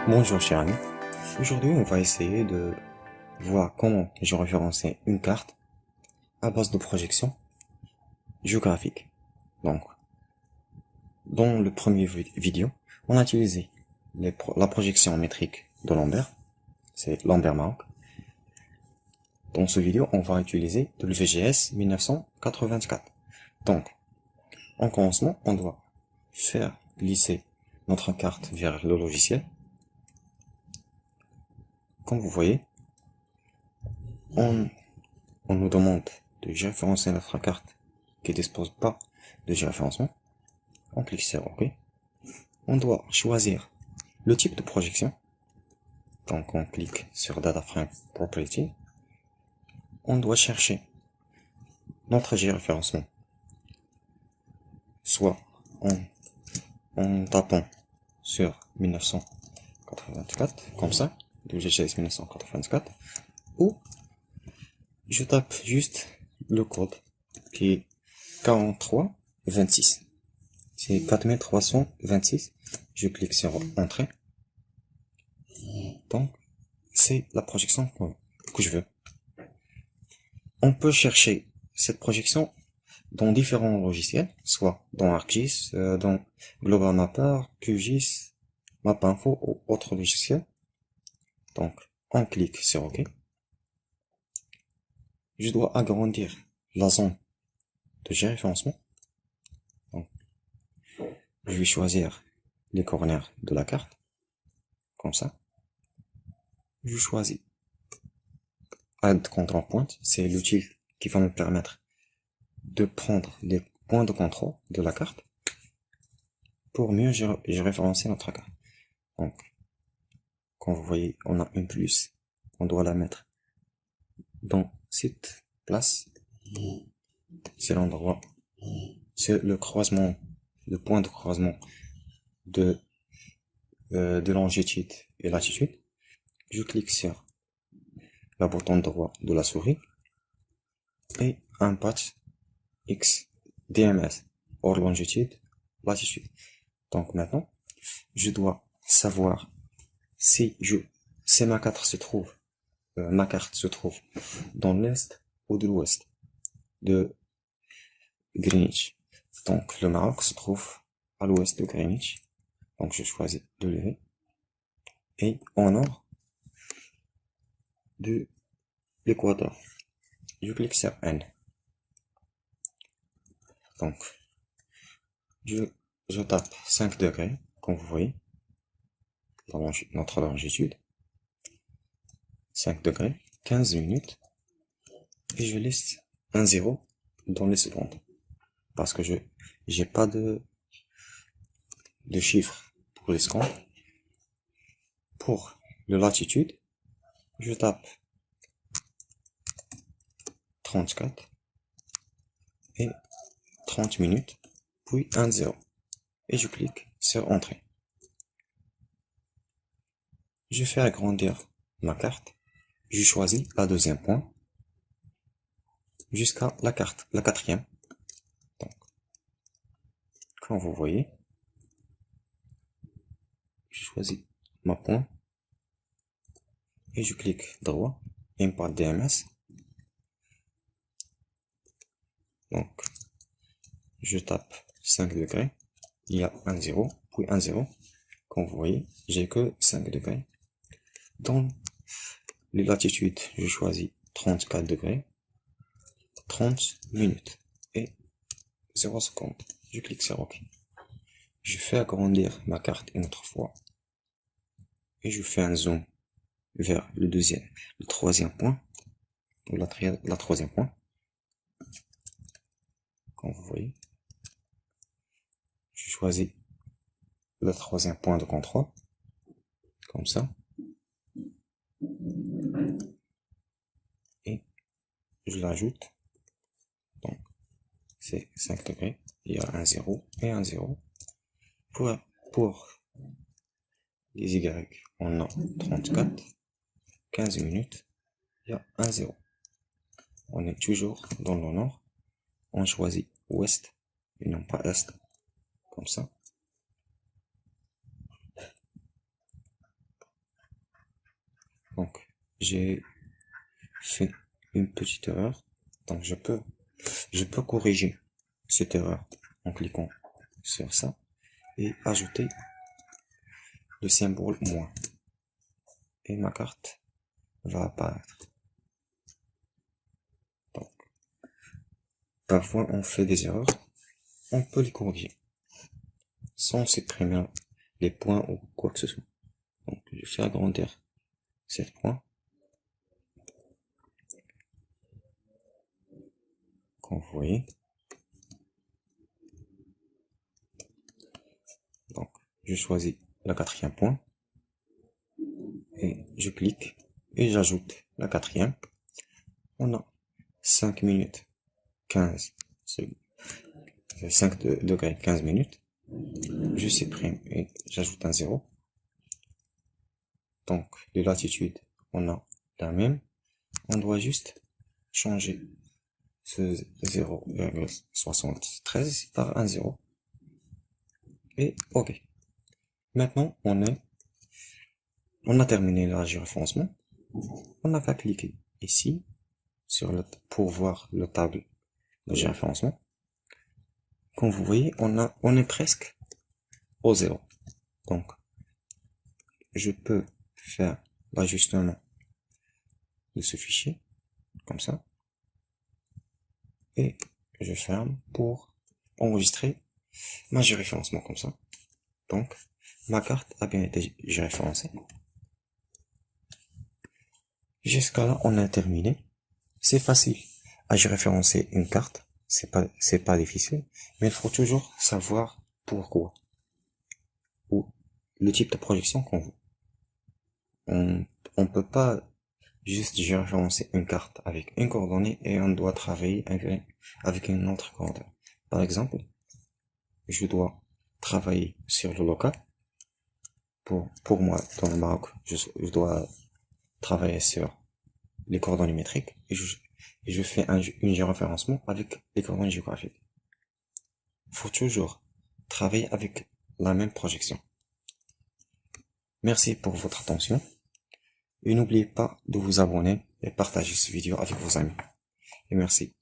Bonjour cher ami, aujourd'hui on va essayer de voir comment géoréférencer une carte à base de projection géographique. Donc, dans le premier vidéo, on a utilisé la projection métrique de Lambert, c'est Lambert-Mahon. Dans ce vidéo, on va utiliser de l'UVGS 1984. Donc, en commencement, on doit faire glisser notre carte vers le logiciel. Comme vous voyez, on nous demande de géoréférencer notre carte qui ne dispose pas de géoréférencement. On clique sur OK. On doit choisir le type de projection. Donc on clique sur Data Frame Property. On doit chercher notre géoréférencement. Soit en tapant sur 1984, comme ça, WGS 1984, ou je tape juste le code qui est 4326. C'est 4326. Je clique sur Entrée. Donc, c'est la projection que je veux. On peut chercher cette projection dans différents logiciels, soit dans ArcGIS, dans Global Mapper, QGIS, MapInfo ou autres logiciels. Donc, on clique sur OK. Je dois agrandir la zone de géoréférencement. Donc, je vais choisir les corners de la carte, comme ça. Je choisis Add Control Point, c'est l'outil qui va me permettre de prendre les points de contrôle de la carte pour mieux géoréférencer notre carte. Donc, quand vous voyez, on a une plus, on doit la mettre dans cette place. C'est l'endroit, c'est le croisement, le point de croisement de longitude et latitude. Je clique sur le bouton droit de la souris et un patch X DMS hors longitude, latitude. Donc maintenant, je dois savoir si ma carte se trouve dans l'est ou de l'ouest de Greenwich. Donc le Maroc se trouve à l'ouest de Greenwich. Donc je choisis de lever et au nord de l'équateur. Je clique sur N. Donc je tape 5 degrés, comme vous voyez, dans notre longitude. 5 degrés, 15 minutes, et je laisse un 0 dans les secondes, parce que je n'ai pas de chiffre pour les secondes. Pour le latitude, je tape 34 et 30 minutes, puis un 0, et je clique sur Entrée. Je fais agrandir ma carte. Je choisis la deuxième point jusqu'à la quatrième. Donc, comme vous voyez, je choisis ma point et je clique droit, Import DMS. Donc, je tape 5 degrés, il y a un 0, puis un 0. Comme vous voyez, j'ai que 5 degrés. Dans les latitudes, je choisis 34 degrés, 30 minutes et 0 secondes. Je clique sur OK. Je fais agrandir ma carte une autre fois et je fais un zoom vers le troisième point, ou la troisième point. Comme vous voyez, je choisis le troisième point de contrôle, comme ça, et je l'ajoute. Donc, c'est 5 degrés, il y a un 0 et un 0. Pour les Y, on a 34, 15 minutes, il y a un 0. On est toujours dans le nord, on choisit ouest et non pas est, comme ça. j'ai fait une petite erreur. Donc je peux corriger cette erreur en cliquant sur ça et ajouter le symbole moins. Et ma carte va apparaître. Donc, parfois on fait des erreurs, on peut les corriger sans supprimer les points ou quoi que ce soit. Donc je fais agrandir 7 points. Comme vous voyez. Donc je choisis le 4e point et je clique et j'ajoute la 4e. On a 5 minutes 15 secondes, 5 degrés 15 minutes. Je supprime et j'ajoute un 0. Donc de latitude on a la même. On doit juste changer ce 0,73 par un 0. Et ok. Maintenant on a terminé le géoréférencement. On n'a qu'à cliquer ici pour voir le table de géoréférencement. Comme vous voyez, on est presque au 0. Donc je peux faire l'ajustement de ce fichier comme ça et je ferme pour enregistrer ma géoréférencement comme ça. Donc ma carte a bien été géoréférencée. Jusqu'à là on a terminé. C'est facile à géoréférencer une carte, c'est pas difficile, mais il faut toujours savoir pourquoi ou le type de projection qu'on veut. On peut pas juste géoréférencer une carte avec une coordonnée et on doit travailler avec une autre coordonnée. Par exemple, je dois travailler sur le local. Pour moi, dans le Maroc, je dois travailler sur les coordonnées métriques et je fais une géoréférencement avec les coordonnées géographiques. Faut toujours travailler avec la même projection. Merci pour votre attention. Et n'oubliez pas de vous abonner et partager cette vidéo avec vos amis. Et merci.